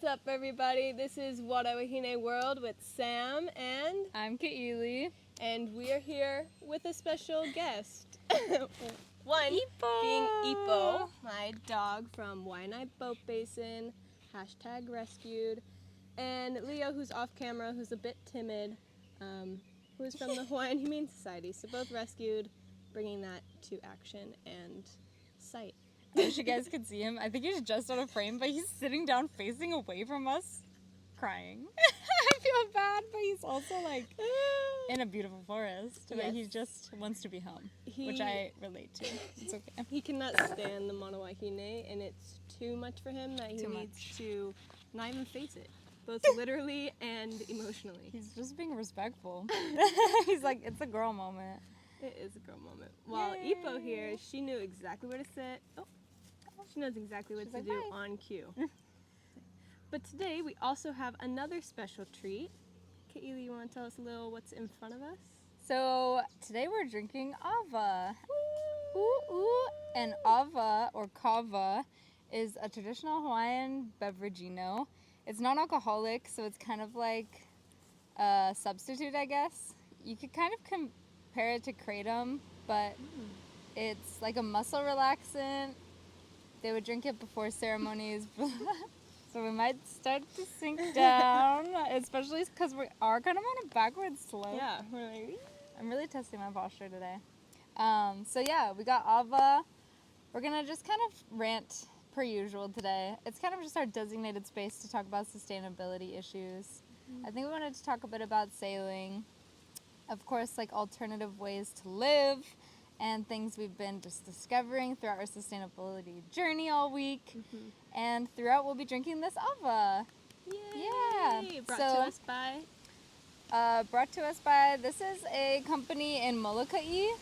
up, everybody? This is WataWahineWorld with Sam and... I'm Ka'ili. And we are here with a special guest. One Ep4. being Ep4, my dog from Waianae Boat Basin, #rescued. And Leo, who's off camera, who's a bit timid, who is from the Hawaiian Humane Society. So both rescued, bringing that to action and sight. I wish you guys could see him. I think he's just out of frame, but he's sitting down facing away from us, crying. I feel bad, but he's also like in a beautiful forest. Yes. But he just wants to be home, which I relate to. It's okay. He cannot stand the WataWahine, and it's too much for him that he needs to not even face it, both literally and emotionally. He's just being respectful. He's like, it's a girl moment. It is a girl moment. While Ep4 here, she knew exactly where to sit. Oh, she knows exactly what to do on cue. But today we also have another special treat. Ka'ili, you want to tell us a little what's in front of us? So today we're drinking Ava. Ooh, ooh. And Ava, or Kava, is a traditional Hawaiian beveragino. It's non-alcoholic, so it's kind of like a substitute, I guess. You could kind of compare it to kratom, but it's like a muscle relaxant. They would drink it before ceremonies, so we might start to sink down, especially because we are kind of on a backward slope. Yeah, we're like... I'm really testing my posture today. So yeah, we got Ava. We're gonna just kind of rant per usual today. It's kind of just our designated space to talk about sustainability issues. I think we wanted to talk a bit about sailing. Of course, like alternative ways to live and things we've been just discovering throughout our sustainability journey all week. And throughout, we'll be drinking this Ava. Yay! Yeah. Brought to us by? This is a company in Molokai.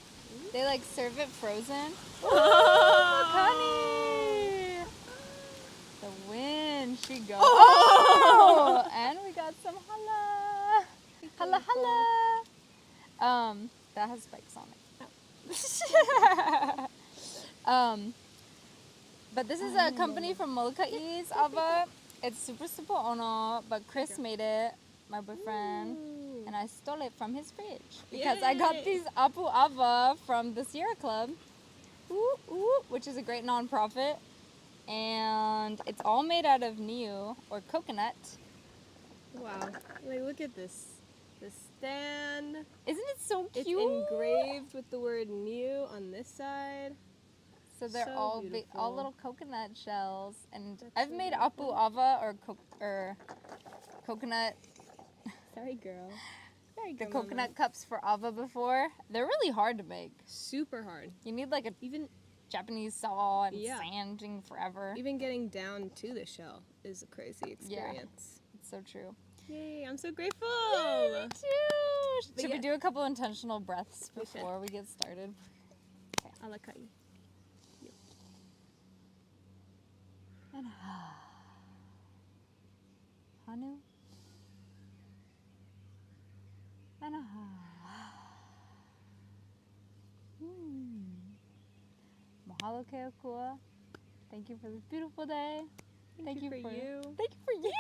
They like serve it frozen. Oh, honey! The wind, she goes. Oh! And we got some hala. Hala hala. That has spikes on it. But this is a company from Molokai's Ava. It's super ono, but Chris made it, my boyfriend, and I stole it from his fridge because I got these Apu Ava from the Sierra Club, which is a great nonprofit, and it's all made out of niu, or coconut. Wow, like look at this. The stand. Isn't it so cute? It's engraved with the word niu on this side. So they're all little coconut shells, and I've made beautiful. Apu Ava or coconut. Sorry, girl. The coconut cups for Ava before. They're really hard to make. Super hard. You need like a Japanese saw and sanding forever. Even getting down to the shell is a crazy experience. Yeah, it's so true. Yay, I'm so grateful. Yay, me too. Should we do a couple intentional breaths before we get started? Okay. Alakai. And Hanu. And Mahalo keakua. Thank you for this beautiful day. Thank you for you. Thank you for you.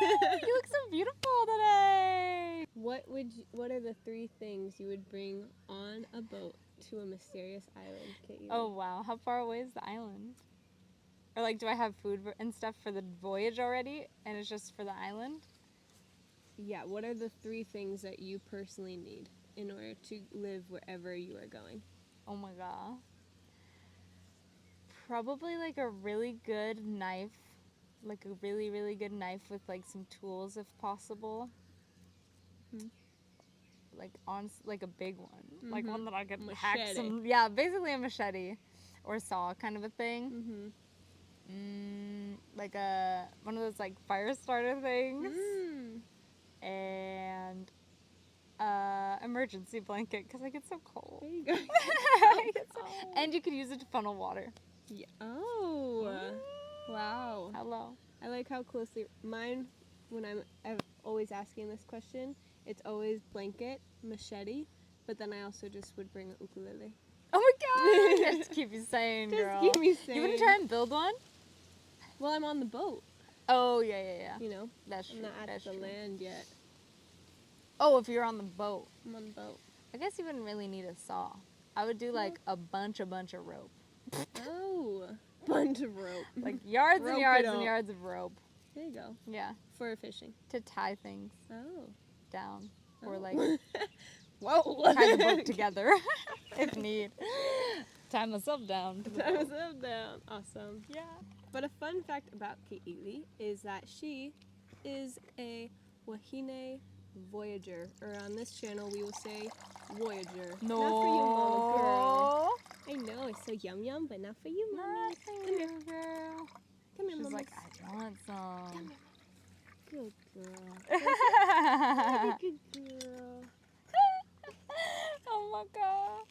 You look so beautiful today. What are the 3 things you would bring on a boat to a mysterious island, Kate? Oh wow, how far away is the island? Or like, do I have food and stuff for the voyage already, and it's just for the island? Yeah. What are the 3 things that you personally need in order to live wherever you are going? Oh my god. Probably like a really good knife. Like a really, really good knife with like some tools if possible. Like a big one. Like one that I could hack some. Yeah, basically a machete or saw kind of a thing. Like one of those like fire starter things. And emergency blanket because I get so cold. There you go. And you could use it to funnel water. Yeah. Oh. Wow. Hello. I like how closely mine, when I'm always asking this question, it's always blanket, machete, but then I also just would bring an ukulele. Oh my god! Just keep you sane, girl. Just keep me sane. You want to try and build one? Well, I'm on the boat. Oh, yeah. You know, That's I'm true. not at That's the true. land yet. Oh, if you're on the boat. I'm on the boat. I guess you wouldn't really need a saw. I would do like a bunch of rope. Oh, bunch of rope. Like yards and Rope yards it and up. yards of rope. There you go. Yeah. For fishing. To tie things Oh. down. Or Oh. like Whoa. tie the boat together if need. Tie myself down. To the Tie boat. myself down. Awesome. Yeah. But a fun fact about Ke'ili is that she is a Wahine voyager. Or on this channel, we will say voyager. No. Not for you, mama girl. I know, it's so yum, but not for you, mommy. Not for Come here. you, girl. Come here, She's mama. like, I want some. Good girl. Good girl. Oh my god.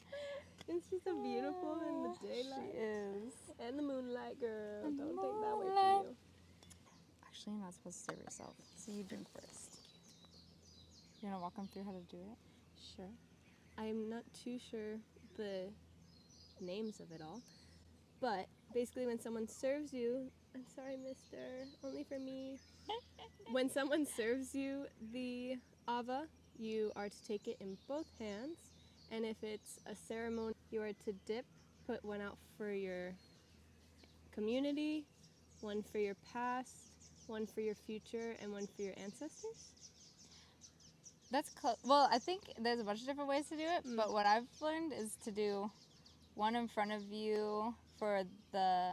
And she's so beautiful in the daylight. She is. And the moonlight, girl. And Don't take that away moonlight. from you. Actually, you're not supposed to serve yourself, so you drink first. You want to walk them through how to do it? Sure. I'm not too sure the names of it all. But basically when someone serves you, I'm sorry, mister, only for me. When someone serves you the ava, you are to take it in both hands. And if it's a ceremony, you are to dip, put one out for your community, one for your past, one for your future, and one for your ancestors. That's close. Well, I think there's a bunch of different ways to do it, but what I've learned is to do one in front of you for the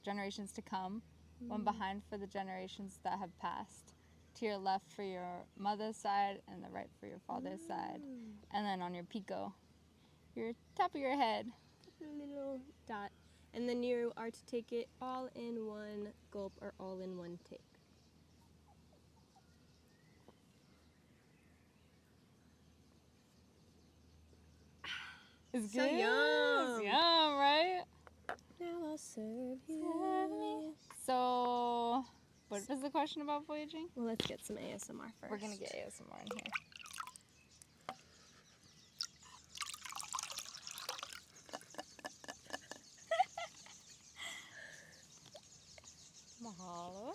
generations to come, one behind for the generations that have passed, to your left for your mother's side, and the right for your father's side, and then on your pico, your top of your head. A little dot. And then you are to take it all in one gulp or all in one take. It's So good. yum. It's yum, right? Now I'll serve you. So, what was the question about voyaging? Well, let's get some ASMR first. We're gonna get ASMR in here. Mahalo.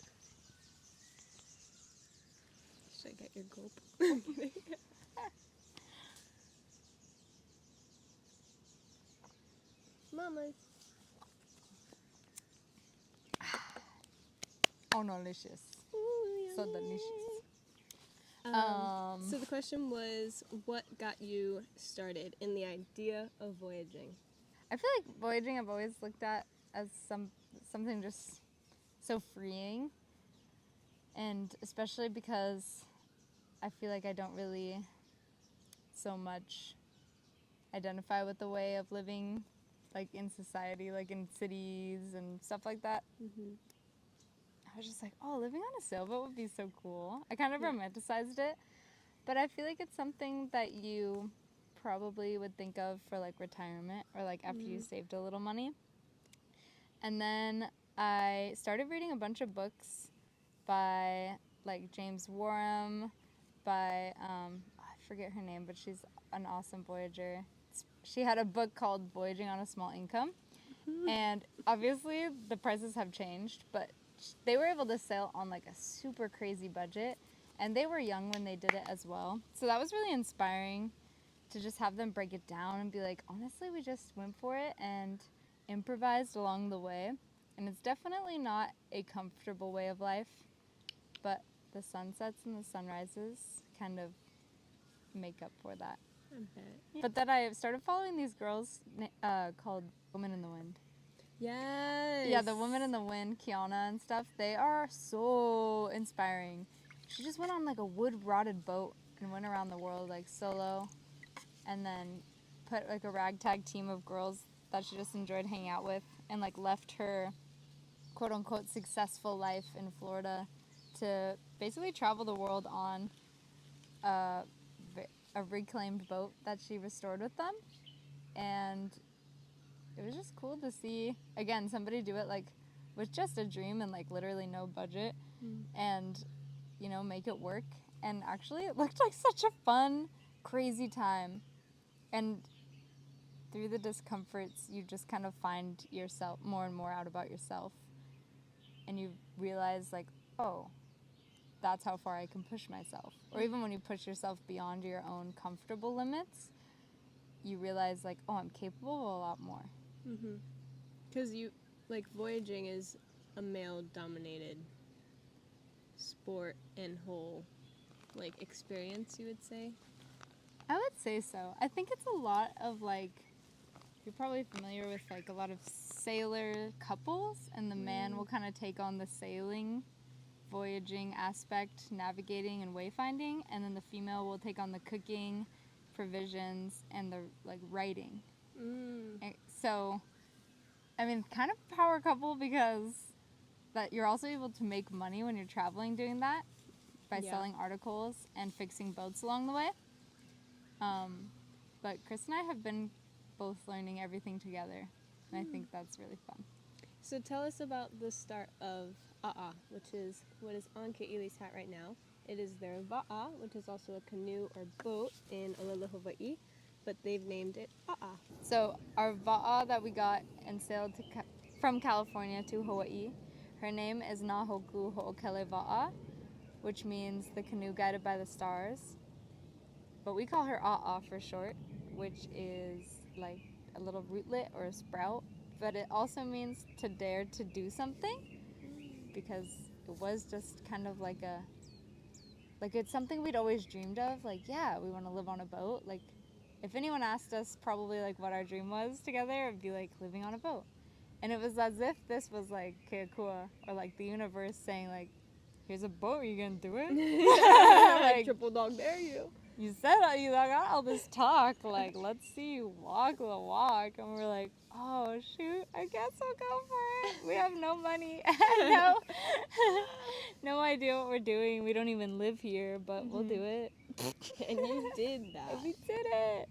Should I get your gulp? Mamas. Oh, no, delicious. Ooh, So yummy. delicious. So the question was, what got you started in the idea of voyaging? I feel like voyaging I've always looked at as something just so freeing, and especially because I feel like I don't really so much identify with the way of living like in society, like in cities and stuff like that. Mm-hmm. I was just like, oh, living on a sailboat would be so cool. I kind of Yeah. romanticized it, but I feel like it's something that you probably would think of for like retirement or like after you saved a little money. And then I started reading a bunch of books by like James Warham, by I forget her name, but she's an awesome voyager. She had a book called Voyaging on a Small Income, and obviously the prices have changed, but they were able to sail on like a super crazy budget, and they were young when they did it as well. So that was really inspiring to just have them break it down and be like, honestly, we just went for it and improvised along the way. And it's definitely not a comfortable way of life, but the sunsets and the sunrises kind of make up for that. I bet. But then I started following these girls called Women in the Wind. Yes. Yeah, the Women in the Wind, Kiana and stuff, they are so inspiring. She just went on like a wood-rotted boat and went around the world like solo, and then put like a ragtag team of girls that she just enjoyed hanging out with, and like left her quote-unquote successful life in Florida to basically travel the world on a reclaimed boat that she restored with them. And it was just cool to see, again, somebody do it like with just a dream and like literally no budget, and you know, make it work. And actually it looked like such a fun, crazy time. And through the discomforts, you just kind of find yourself more and more out about yourself, and you realize like, oh, that's how far I can push myself. Or even when you push yourself beyond your own comfortable limits, you realize like, oh, I'm capable of a lot more. Mm-hmm. Because voyaging is a male-dominated sport and whole, experience, you would say? I would say so. I think it's a lot of you're probably familiar with a lot of sailor couples, and the man will kind of take on the sailing, voyaging aspect, navigating and wayfinding, and then the female will take on the cooking, provisions, and the writing. So, I mean, kind of power couple because that you're also able to make money when you're traveling doing that by selling articles and fixing boats along the way. But Chris and I have been both learning everything together, and I think that's really fun. So tell us about the start of A'a, which is what is on Ke'ili's hat right now. It is their Va'a, which is also a canoe or boat in Olelo, Hawaii, but they've named it A'a. So our Va'a that we got and sailed from California to Hawaii, her name is Nahoku Ho'okele Va'a, which means the canoe guided by the stars. But we call her A'a for short, which is like a little rootlet or a sprout. But it also means to dare to do something, because it was just kind of it's something we'd always dreamed of. We want to live on a boat. If anyone asked us probably what our dream was together, it'd be living on a boat. And it was as if this was Keakua, or the universe saying here's a boat, are you gonna do it? Triple dog dare you. You said you got all this talk, let's see you walk the walk. And we're like, oh shoot, I guess I'll go for it. We have no money, no idea what we're doing. We don't even live here, but we'll do it. And you did that. We did it.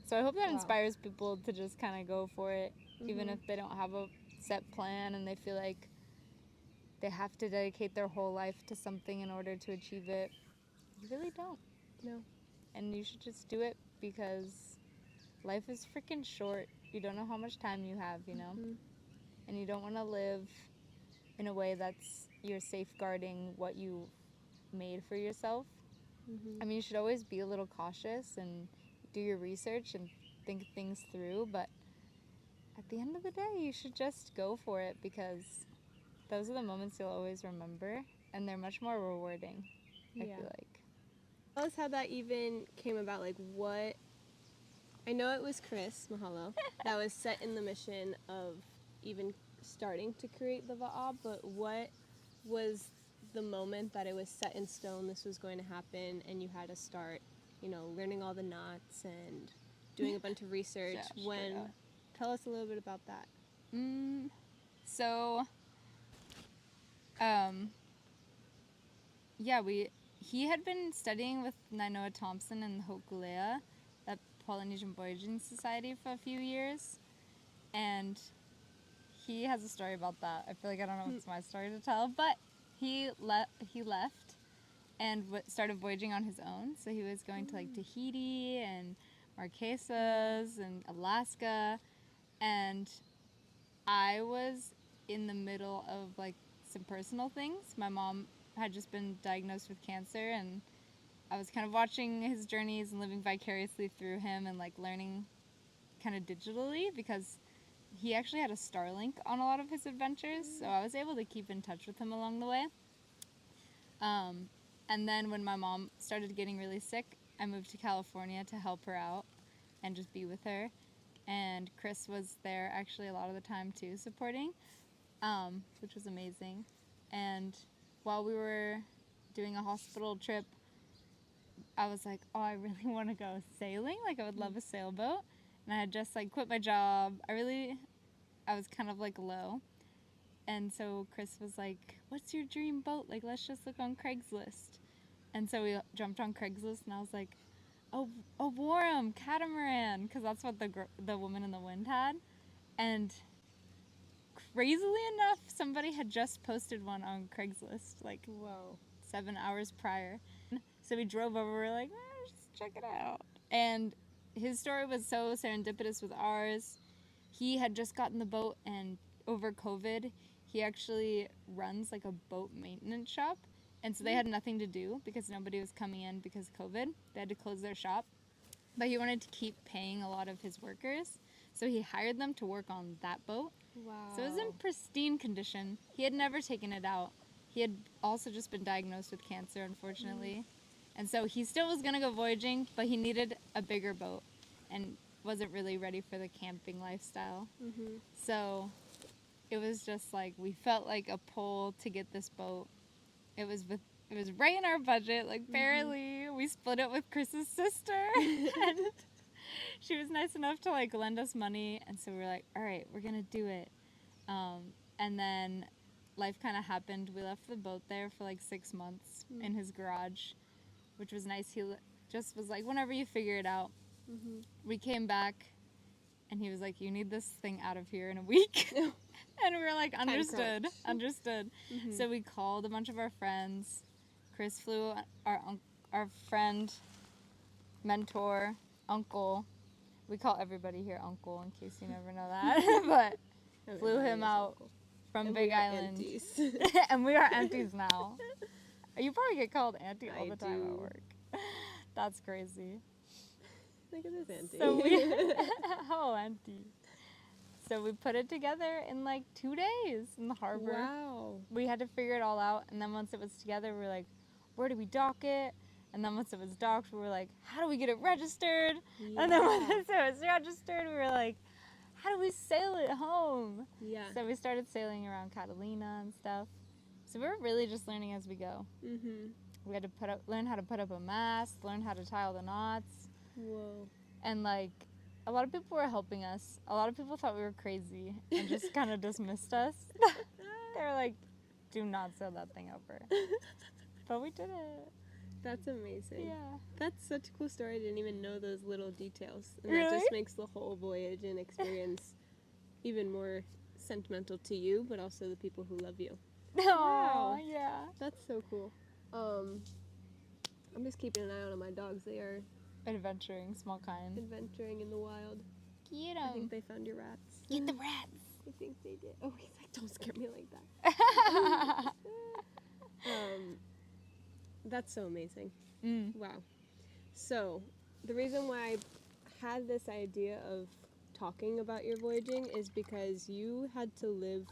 So I hope that inspires people to just kind of go for it, even if they don't have a set plan and they feel like they have to dedicate their whole life to something in order to achieve it. You really don't. No. And you should just do it because life is freaking short. You don't know how much time you have, And you don't want to live in a way that's you're safeguarding what you made for yourself. I mean, you should always be a little cautious and do your research and think things through, but at the end of the day, you should just go for it because those are the moments you'll always remember, and they're much more rewarding, I feel like. Tell us how that even came about, what... I know it was Chris, mahalo, that was set in the mission of even starting to create the Va'a, but what was the moment that it was set in stone, this was going to happen, and you had to start, learning all the knots and doing a bunch of research? Tell us a little bit about that. He had been studying with Nainoa Thompson and Hokulea at Polynesian Voyaging Society for a few years, and he has a story about that. I feel like I don't know if it's my story to tell, but he left and started voyaging on his own. So he was going to Tahiti and Marquesas and Alaska, and I was in the middle of some personal things. My mom had just been diagnosed with cancer, and I was kind of watching his journeys and living vicariously through him and learning kind of digitally, because he actually had a Starlink on a lot of his adventures, so I was able to keep in touch with him along the way. And then when my mom started getting really sick, I moved to California to help her out and just be with her. And Chris was there actually a lot of the time too, supporting, which was amazing. And while we were doing a hospital trip, I was like, oh, I really want to go sailing. I would love a sailboat. And I had just quit my job. I was kind of low. And so Chris was like, what's your dream boat? Let's just look on Craigslist. And so we jumped on Craigslist, and I was like, a Warham catamaran, because that's what the Woman in the Wind had. And crazily enough, somebody had just posted one on Craigslist 7 hours prior. So we drove over, we're like, just check it out. And his story was so serendipitous with ours. He had just gotten the boat, and over COVID, he actually runs like a boat maintenance shop. And so they had nothing to do because nobody was coming in because of COVID. They had to close their shop. But he wanted to keep paying a lot of his workers. So he hired them to work on that boat. Wow. So it was in pristine condition. He had never taken it out. He had also just been diagnosed with cancer, unfortunately. And so he still was going to go voyaging, but he needed a bigger boat and wasn't really ready for the camping lifestyle. So it was just like, we felt like a pull to get this boat. It was right in our budget, like barely. We split it with Chris's sister. And she was nice enough to like lend us money. And so we were like, all right, we're going to do it. And then life kind of happened. We left the boat there for like 6 months in his garage, which was nice. He just was like, whenever you figure it out. We came back and he was like, you need this thing out of here in a week. And we were like, understood. So we called a bunch of our friends. Chris flew our friend, mentor, uncle. We call everybody here uncle in case you never know that. But flew him out from Big Island. And we are aunties now. You probably get called auntie all the time at work. That's crazy. Look at this auntie. So oh, auntie. So we put it together in like 2 days in the harbor. Wow. We had to figure it all out, and then once it was together, we were like, where do we dock it? And then once it was docked, we were like, how do we get it registered? Yeah. And then once it was registered, we were like, how do we sail it home? Yeah. So we started sailing around Catalina and stuff. So we were really just learning as we go. We had to learn how to put up a mast, learn how to tie all the knots. Whoa. And like, a lot of people were helping us. A lot of people thought we were crazy and just kind of dismissed us. They were like, do not sail that thing over. But we did it. That's amazing. Yeah. That's such a cool story. I didn't even know those little details. And Really? that just makes the whole voyage and experience even more sentimental to you, but also the people who love you. Oh, yeah. That's so cool. I'm just keeping an eye out on my dogs. They are Adventuring, small kind. adventuring in the wild. Get I think they found your rats. Get the rats. I think they did. Oh, he's like, don't scare me like that. That's so amazing. Wow. So, the reason why I had this idea of talking about your voyaging is because you had to live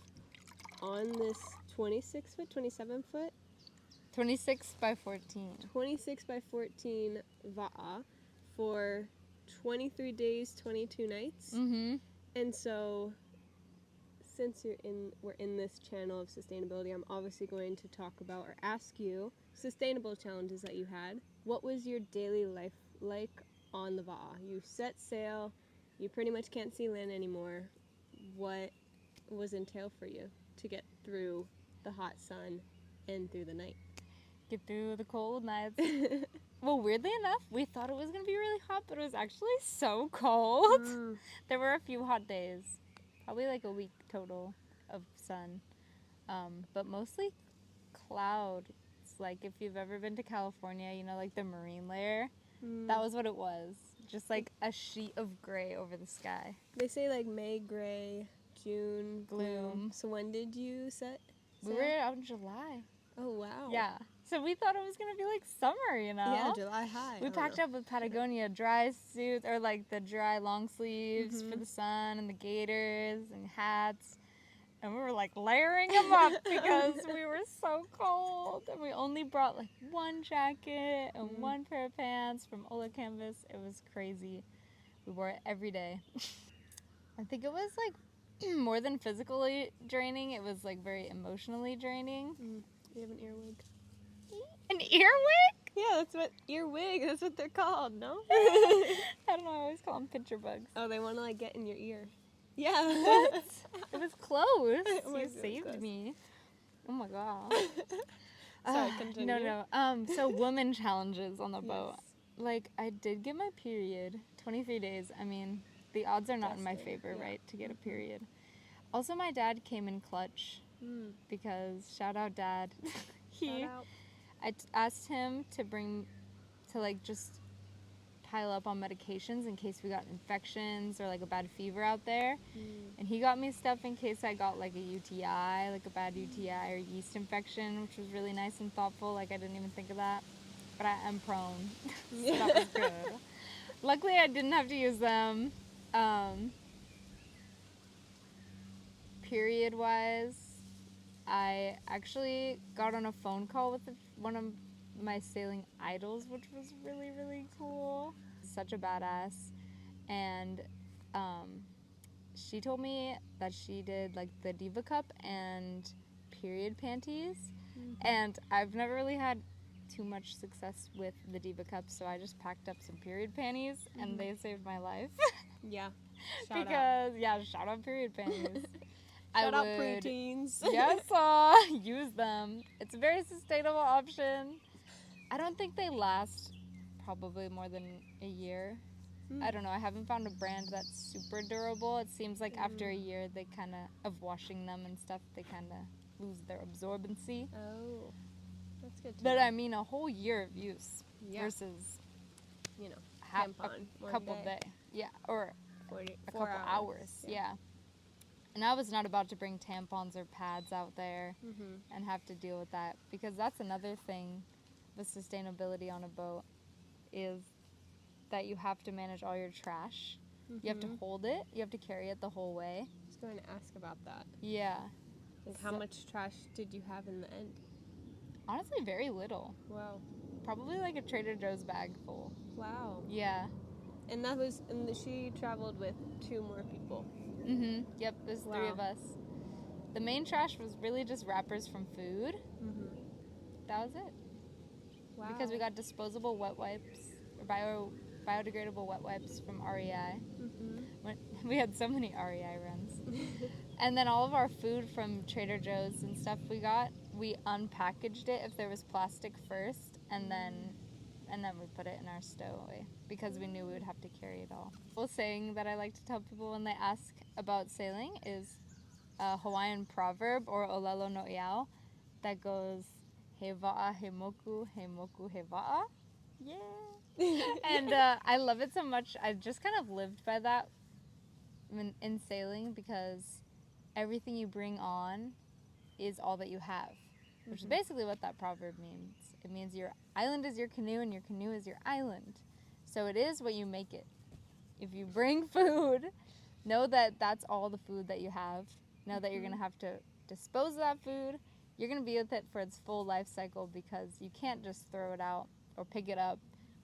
on this 26 foot, 27 foot? 26 by 14. 26 by 14 va'a for 23 days, 22 nights. And so, since we're in this channel of sustainability, I'm obviously going to talk about or ask you sustainable challenges that you had. What was your daily life like on the va'a? You set sail, you pretty much can't see land anymore. What was entailed for you to get through the hot sun and through the night? Get through the cold nights. Well, weirdly enough, we thought it was going to be really hot, but it was actually so cold. There were a few hot days. Probably like a week total of sun. But mostly cloud. It's like if you've ever been to California, you know, like the marine layer. That was what it was. Just like a sheet of gray over the sky. They say like May gray, June Gloom. So when did you set We sail? were out in July. Oh, wow. Yeah. So we thought it was going to be like summer, you know? Yeah, July high. We packed up with Patagonia dry suits, or like the dry long sleeves for the sun, and the gaiters and hats. And we were like layering them up because we were so cold. And we only brought like one jacket and one pair of pants from Ola Canvas. It was crazy. We wore it every day. I think it was like more than physically draining, it was like very emotionally draining. You have an earwig. An earwig? Yeah, that's what they're called, no? I don't know, I always call them pincher bugs. Oh, they want to like get in your ear. Yeah. What? It was close. Oh my You God, saved close. me. Oh my god. Sorry, continue. No. So woman challenges on the boat. Yes. Like, I did get my period. 23 days. I mean, the odds are not in my Testing, favor, yeah. right, to get a period. Also, my dad came in clutch because, shout out dad. Shout out. I asked him to just pile up on medications in case we got infections or like a bad fever out there. And he got me stuff in case I got like a UTI, like a bad UTI or yeast infection, which was really nice and thoughtful. Like I didn't even think of that, but I am prone, so that was good. Luckily, I didn't have to use them. Period-wise, I actually got on a phone call with one of my sailing idols, which was really, really cool. Such a badass. And she told me that she did like the Diva Cup and period panties. And I've never really had too much success with the Diva Cup, so I just packed up some period panties and they saved my life. Yeah. Shout out period panties. Shout out preteens. Yes, use them. It's a very sustainable option. I don't think they last probably more than a year. I don't know. I haven't found a brand that's super durable. It seems like after a year, they kind of washing them and stuff, they kind of lose their absorbency. Oh, that's good to But know. I mean, a whole year of use versus, you know, a couple day. Yeah, or 40, a couple hours. Yeah. And I was not about to bring tampons or pads out there and have to deal with that, because that's another thing with sustainability on a boat is that you have to manage all your trash. You have to hold it. You have to carry it the whole way. I was going to ask about that. Yeah. Like, how much trash did you have in the end? Honestly, very little. Wow. Probably like a Trader Joe's bag full. Wow. Yeah. And she traveled with 2 more people. Yep, there's 3 of us. The main trash was really just wrappers from food. That was it. Wow. Because we got disposable wet wipes, or biodegradable wet wipes from REI. We had so many REI runs. And then all of our food from Trader Joe's and stuff we unpackaged it if there was plastic first, and then we put it in our stowaway because we knew we would have to carry it all. Well, saying that I like to tell people when they ask about sailing is a Hawaiian proverb, or olelo no iao, that goes, he wa'a he moku he wa'a. Yeah. And I love it so much. I just kind of lived by that in sailing, because everything you bring on is all that you have, which is basically what that proverb means. It means your island is your canoe and your canoe is your island. So it is what you make it. If you bring food, know that that's all the food that you have. Know that you're going to have to dispose of that food. You're going to be with it for its full life cycle, because you can't just throw it out or pick it up.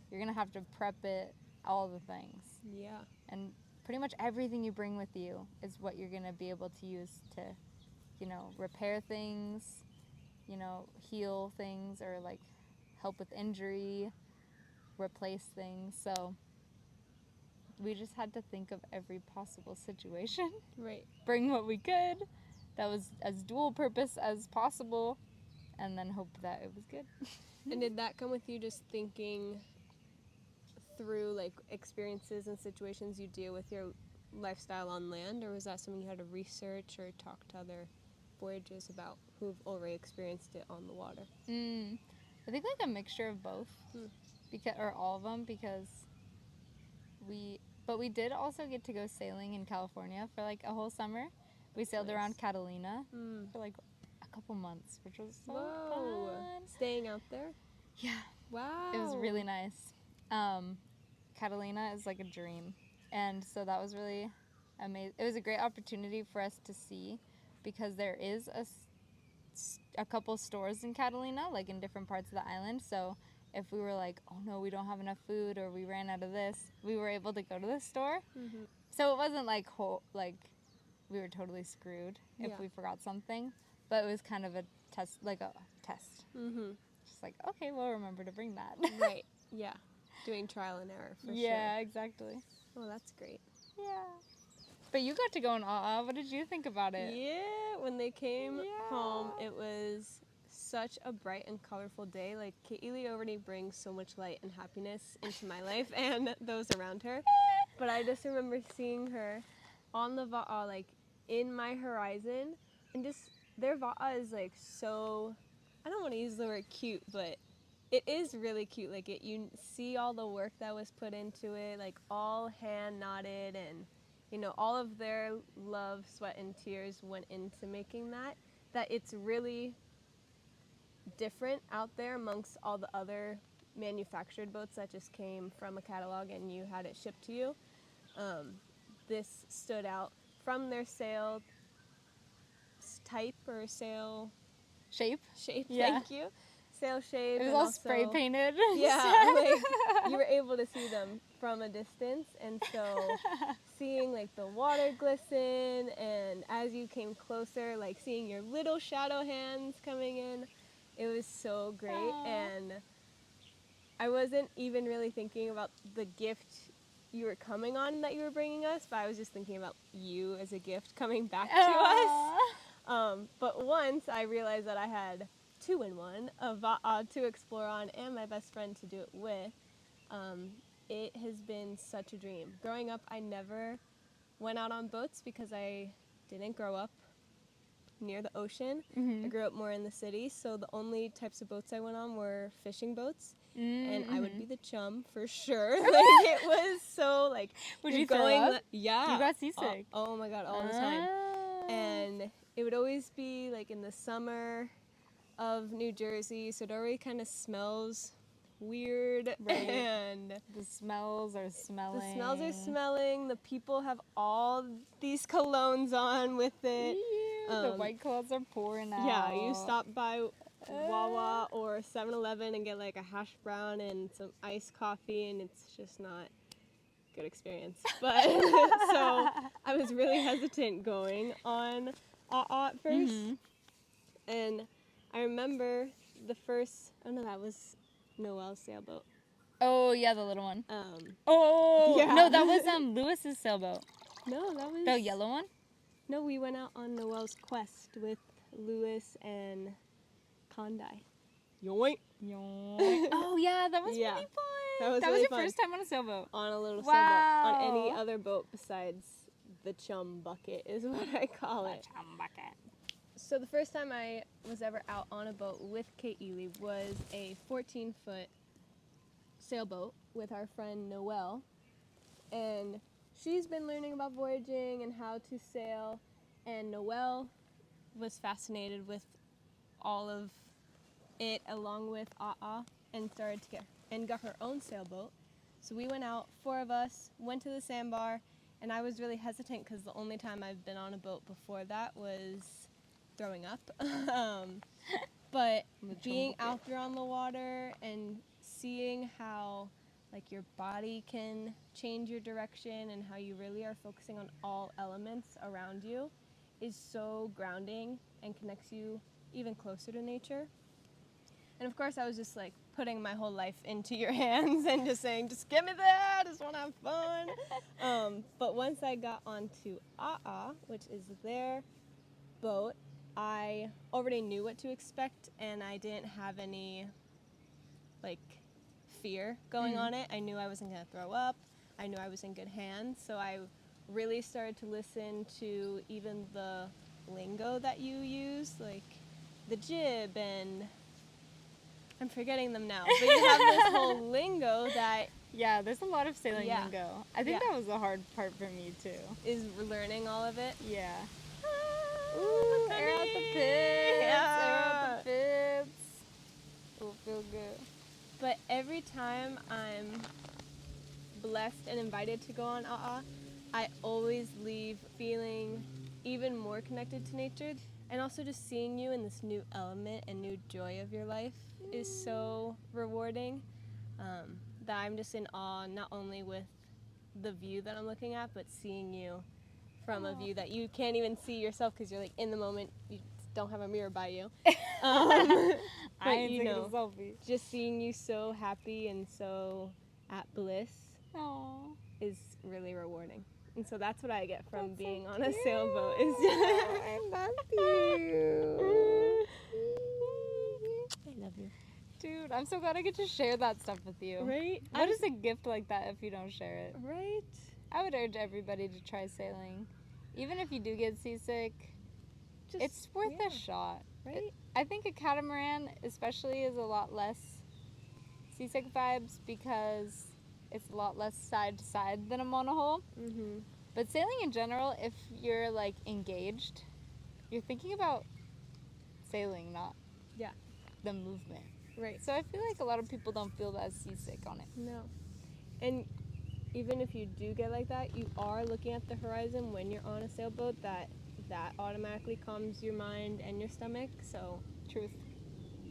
You're going to have to prep it, all the things. Yeah. And pretty much everything you bring with you is what you're going to be able to use to, repair things, heal things, or like help with injury, replace things. So we just had to think of every possible situation. Right. Bring what we could that was as dual purpose as possible, and then hope that it was good. And did that come with you just thinking through like experiences and situations you deal with your lifestyle on land, or was that something you had to research or talk to other voyages about who've already experienced it on the water? I think like a mixture of both, or all of them, because we did also get to go sailing in California for like a whole summer. We sailed around Catalina for like a couple months, which was so fun. Staying out there? Yeah. Wow. It was really nice. Catalina is like a dream, and so that was really amazing. It was a great opportunity for us to see, because there is a couple stores in Catalina, like in different parts of the island. So if we were like, oh no, we don't have enough food, or we ran out of this, we were able to go to the store. So it wasn't like we were totally screwed if we forgot something, but it was kind of a test. Just like, okay, we'll remember to bring that. Right. Yeah. Doing trial and error for sure. Yeah, exactly. Oh, that's great. Yeah. But you got to go in A'a. What did you think about it? Yeah, when they came home, it was such a bright and colorful day. Like, Ka'ili already brings so much light and happiness into my life and those around her. But I just remember seeing her on the Va'a, like, in my horizon. And just, their Va'a is, like, so, I don't want to use the word cute, but It is really cute. Like you see all the work that was put into it, like all hand knotted, and all of their love, sweat, and tears went into making that. That it's really different out there amongst all the other manufactured boats that just came from a catalog and you had it shipped to you. This stood out from their sail type or sail Shape. Yeah. Thank you. Sail shape. It was and all also, spray painted. Yeah, like you were able to see them from a distance, and so seeing like the water glisten, and as you came closer, like seeing your little shadow hands coming in, it was so great. Aww. And I wasn't even really thinking about the gift you were coming on that you were bringing us, but I was just thinking about you as a gift coming back to us. But once I realized that I had 2 in 1, a Va'a to explore on and my best friend to do it with, it has been such a dream. Growing up, I never went out on boats because I didn't grow up near the ocean. I grew up more in the city, so the only types of boats I went on were fishing boats. And I would be the chum for sure. Like it was so like Would you're you going throw up? yeah. You got seasick. Oh my god, all the time. And it would always be like in the summer of New Jersey, so it already kind of smells weird. Right. And The smells are smelling. The people have all these colognes on with it. The white clouds are pouring out. Yeah, you stop by Wawa or 7-Eleven and get like a hash brown and some iced coffee, and it's just not a good experience. But so I was really hesitant going on at first. And I remember the first, that was Noel's sailboat. Oh yeah, the little one. Yeah. No, that was Lewis's sailboat. No, that was The yellow one. No, we went out on Noel's quest with Lewis and Kondai. Yoink. Oh yeah, that was really fun. That was your first time on a sailboat. On a little sailboat. On any other boat besides the chum bucket is what I call it. Chum bucket. So the first time I was ever out on a boat with Kate Ely was a 14-foot sailboat with our friend Noelle. And she's been learning about voyaging and how to sail, and Noelle was fascinated with all of it along with A'a and got her own sailboat. So we went out, 4 of us, went to the sandbar, and I was really hesitant because the only time I've been on a boat before that was throwing up. But being out there on the water and seeing how like your body can change your direction and how you really are focusing on all elements around you is so grounding and connects you even closer to nature. And of course I was just like putting my whole life into your hands and just saying, just give me that, I just want to have fun. But once I got onto A'a, which is their boat, I already knew what to expect and I didn't have any like fear going on it. I knew I wasn't going to throw up. I knew I was in good hands. So I really started to listen to even the lingo that you use, like the jib, and I'm forgetting them now. But you have this whole lingo that Yeah, there's a lot of sailing lingo. I think that was the hard part for me too. Is learning all of it. Yeah. Ooh, Air out the pits. Yeah. Air out the pits. It'll feel good. But every time I'm blessed and invited to go on A'a, I always leave feeling even more connected to nature. And also just seeing you in this new element and new joy of your life is so rewarding, that I'm just in awe, not only with the view that I'm looking at, but seeing you from a view that you can't even see yourself because you're like in the moment, you don't have a mirror by you. I But ain't taking a selfie. just seeing you so happy and so at bliss Aww. is really rewarding. And so that's what I get from being on a cute. sailboat. Is I love you. I love you. Dude, I'm so glad I get to share that stuff with you. Right? What is a gift like that if you don't share it? Right? I would urge everybody to try sailing. Even if you do get seasick, it's worth a shot. Right? I think a catamaran especially is a lot less seasick vibes because it's a lot less side to side than a monohull. Mm-hmm. But sailing in general, if you're like engaged, you're thinking about sailing, not the movement. Right. So I feel like a lot of people don't feel as seasick on it. No. And even if you do get like that, you are looking at the horizon when you're on a sailboat. That automatically calms your mind and your stomach. So Truth.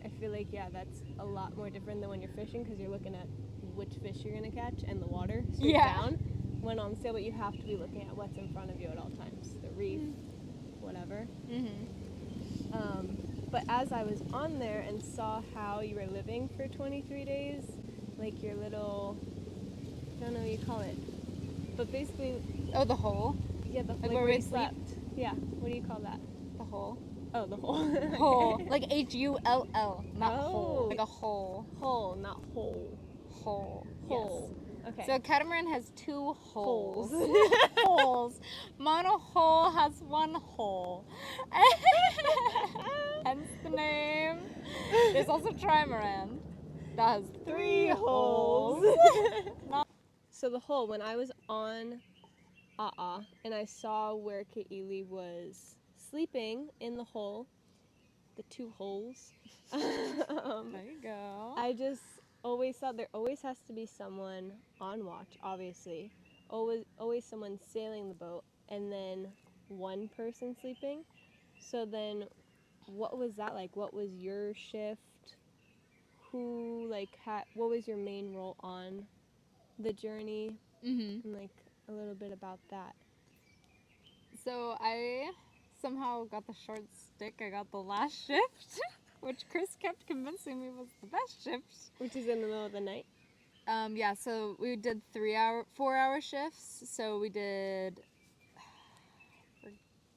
I feel like, that's a lot more different than when you're fishing, because you're looking at which fish you're going to catch and the water straight down. When on the sailboat, you have to be looking at what's in front of you at all times. The reef, whatever. But as I was on there and saw how you were living for 23 days, like your little, I don't know what you call it, but basically, Oh, the hole? yeah, the Like like where where we you slept. Yeah, what do you call that? The hole. Oh, the hole. Hole. Like Hull. Not hole. Oh. Like a hole. Hole, not hole. Hole. Hole. Yes. Okay. So a catamaran has 2 holes. Holes. Holes. Monohull has 1 hole. Hence the name. There's also trimaran. That has 3 holes. So the hole, when I was on and I saw where Kaili was sleeping in the hole, the 2 holes, There you go. I just always thought there always has to be someone on watch, obviously. Always someone sailing the boat, and then one person sleeping. So then, what was that like? What was your shift? What was your main role on the journey? Mm-hmm. And a little bit about that. So I somehow got the short stick. I got the last shift, which Chris kept convincing me was the best shift. Which is in the middle of the night? Yeah, so we did 4-hour shifts. So we did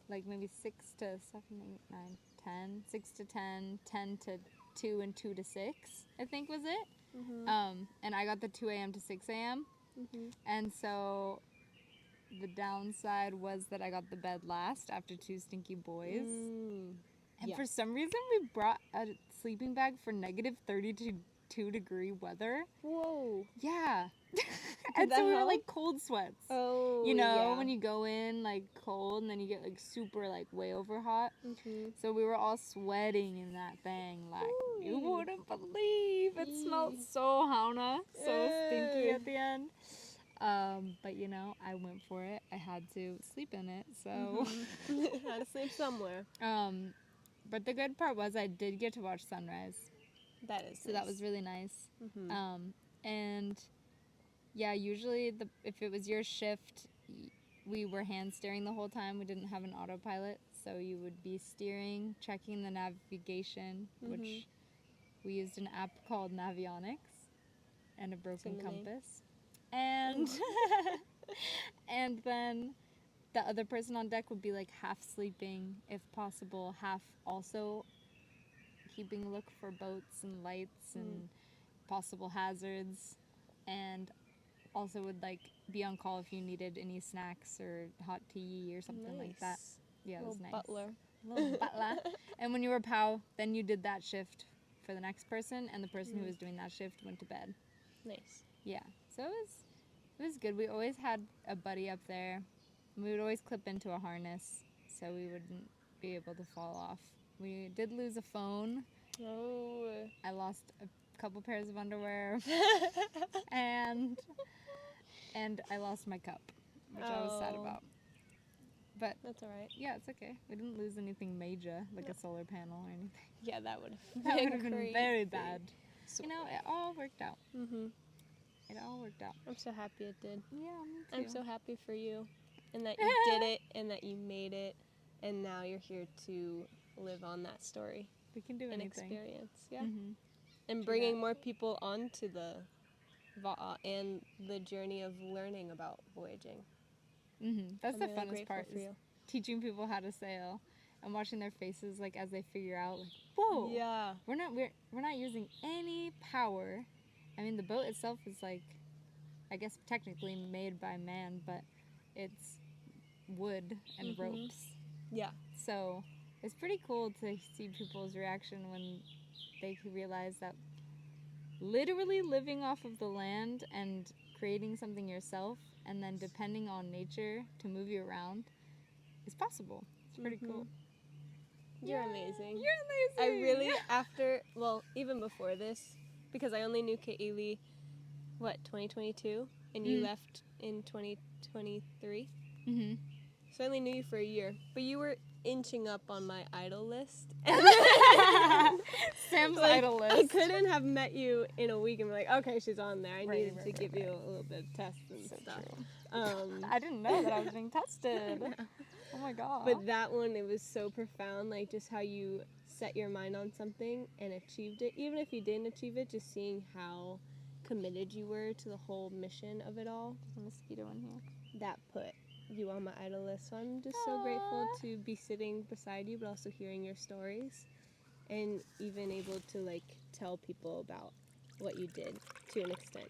like maybe 6 to 7, 8, 9, 10, 6 to 10, 10 to 2, and 2 to 6, I think was it. Mm-hmm. And I got the 2 a.m. to 6 a.m. Mm-hmm. And so the downside was that I got the bed last after 2 stinky boys. And for some reason, we brought a sleeping bag for negative 32 degree weather. Whoa. Yeah. And so we were like cold sweats. Oh, you know, when you go in like cold and then you get like super like way over hot. Mm-hmm. So we were all sweating in that thing. Like, you wouldn't believe. It smelled so Hanja. So stinky at the end. But you know, I went for it. I had to sleep in it, so had to sleep somewhere. But the good part was I did get to watch sunrise. That is so that was really nice. Mm-hmm. And yeah, usually if it was your shift, we were hand steering the whole time. We didn't have an autopilot, so you would be steering, checking the navigation, which we used an app called Navionics, and a broken compass. And and then the other person on deck would be like half sleeping if possible, half also keeping a look for boats and lights and possible hazards, and also would like be on call if you needed any snacks or hot tea or something like that. Yeah, it was nice. Little butler. And when you were POW, then you did that shift for the next person, and the person who was doing that shift went to bed. Nice. Yeah, so it was good. We always had a buddy up there. We would always clip into a harness so we wouldn't be able to fall off. We did lose a phone. Oh. I lost a couple pairs of underwear. and I lost my cup, which I was sad about. But that's all right. Yeah, it's okay. We didn't lose anything major, like a solar panel or anything. Yeah, that would have been very bad. So you know, it all worked out. Mm-hmm. It all worked out. I'm so happy it did. Yeah, me too. I'm so happy for you, and that you did it, and that you made it, and now you're here to live on that story. We can do anything. Experience, yeah. Mm-hmm. And bringing more people onto the Va'a and the journey of learning about voyaging. Mm-hmm. That's the really funnest part, for is you. teaching people how to sail and watching their faces like as they figure out like, whoa, yeah, we're not using any power. I mean, the boat itself is like, I guess technically made by man, but it's wood and ropes. Yeah. So it's pretty cool to see people's reaction when they realize that literally living off of the land and creating something yourself and then depending on nature to move you around is possible. It's pretty cool. You're amazing. You're I amazing. really, even before this, because I only knew Kaylee, 2022? And you left in 2023? Mm-hmm. So I only knew you for a year. But you were inching up on my idol list. Sam's idol list. I couldn't have met you in a week and be like, okay, she's on there. I needed to give you a little bit of tests and stuff. I didn't know that I was being tested. Oh my god. But that one, it was so profound, like just how you set your mind on something and achieved it. Even if you didn't achieve it, just seeing how committed you were to the whole mission of it all. There's a mosquito in here. That put you on my idol list. So I'm just so grateful to be sitting beside you, but also hearing your stories and even able to like tell people about what you did to an extent.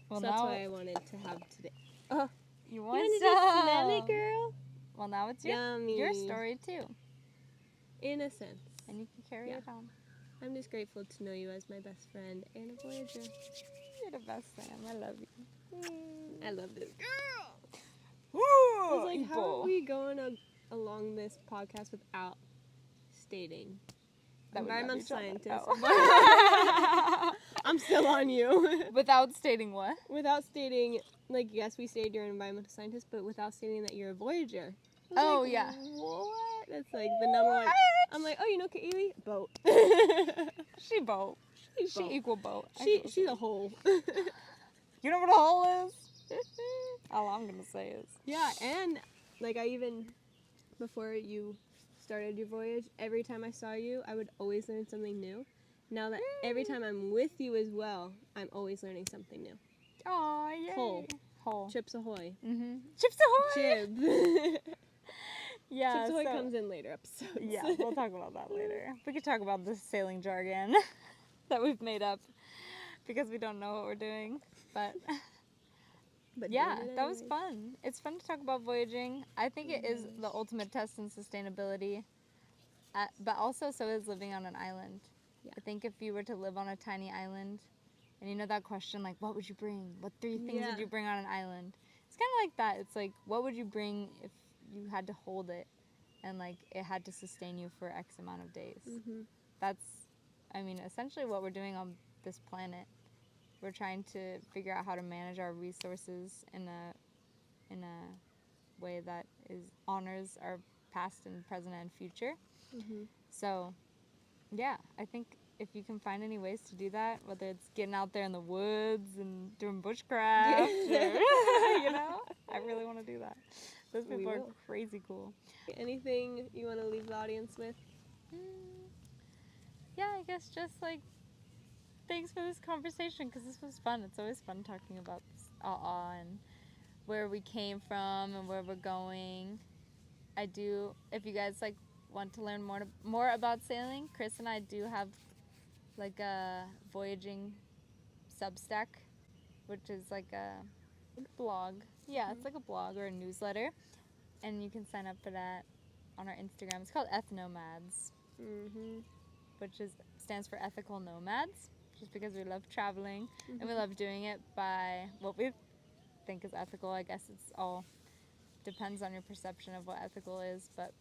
Well, so that's why I wanted to have today. You You want wanted some? to smell it, girl? Well, now it's Yummy. your story too, In a sense. and you can carry it on. I'm just grateful to know you as my best friend and a Voyager. You're the best, Sam. I love you. I love this girl. Woo! I was like, how are we going along this podcast without stating That we love environmental each other? scientist? Oh. I'm still on you. Without stating what? Without stating, like, yes, we stated you're an environmental scientist, but without stating that you're a Voyager. I was Oh, like, yeah. What? That's like the number one. I'm like, oh, you know Kaylee? Boat. She boat. She boat. equal boat. She's a hole. You know what a hole is? All I'm gonna say is. Yeah, and like before you started your voyage, every time I saw you, I would always learn something new. Now that every time I'm with you as well, I'm always learning something new. Aw, yay. Hole. Chips ahoy. Mm-hmm. Chips ahoy! Jib. Yeah, Chips ahoy so- comes in later episodes. Yeah, we'll talk about that later. We could talk about the sailing jargon that we've made up because we don't know what we're doing. But But yeah, doing it that was anyways. fun. It's fun to talk about voyaging. I think it is the ultimate test in sustainability. But also so is living on an island. Yeah. I think if you were to live on a tiny island, and you know that question, like, what would you bring? What 3 things Yeah. would you bring on an island? It's kind of like that. It's like, what would you bring if you had to hold it and, like, it had to sustain you for X amount of days? Mhm. That's, I mean, essentially what we're doing on this planet. We're trying to figure out how to manage our resources in a way that honors our past and present and future. Mhm. So, yeah, I think if you can find any ways to do that, whether it's getting out there in the woods and doing bushcraft, or, you know, I really want to do that. Those We people are will. crazy cool. Anything you want to leave the audience with? Yeah, I guess just like thanks for this conversation because this was fun. It's always fun talking about and where we came from and where we're going. If you guys like want to learn more about sailing, Chris and I do have like a voyaging Substack, which is like a blog. Yeah, it's like a blog or a newsletter, and you can sign up for that on our Instagram. It's called Ethnomads, Mhm. which stands for ethical nomads, just because we love traveling and we love doing it by what we think is ethical. I guess it's all depends on your perception of what ethical is, but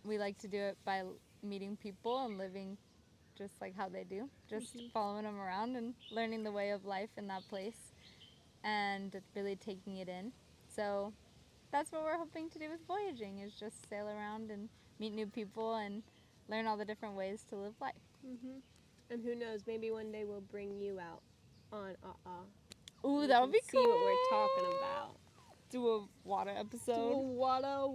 we like to do it by meeting people and living just like how they do, just following them around and learning the way of life in that place and really taking it in. So that's what we're hoping to do with voyaging, is just sail around and meet new people and learn all the different ways to live life. Mhm. And who knows? Maybe one day we'll bring you out on Ooh, You that would can be see cool. what we're talking about. Do a water episode. Wada.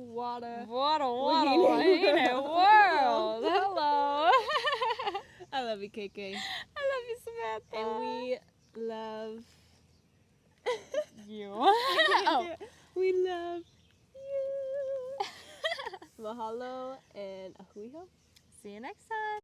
WataWahineWorld. Hello. I love you, KK. I love you, Samantha. And we love you. Oh. We love you. Mahalo and ahuiho. See you next time.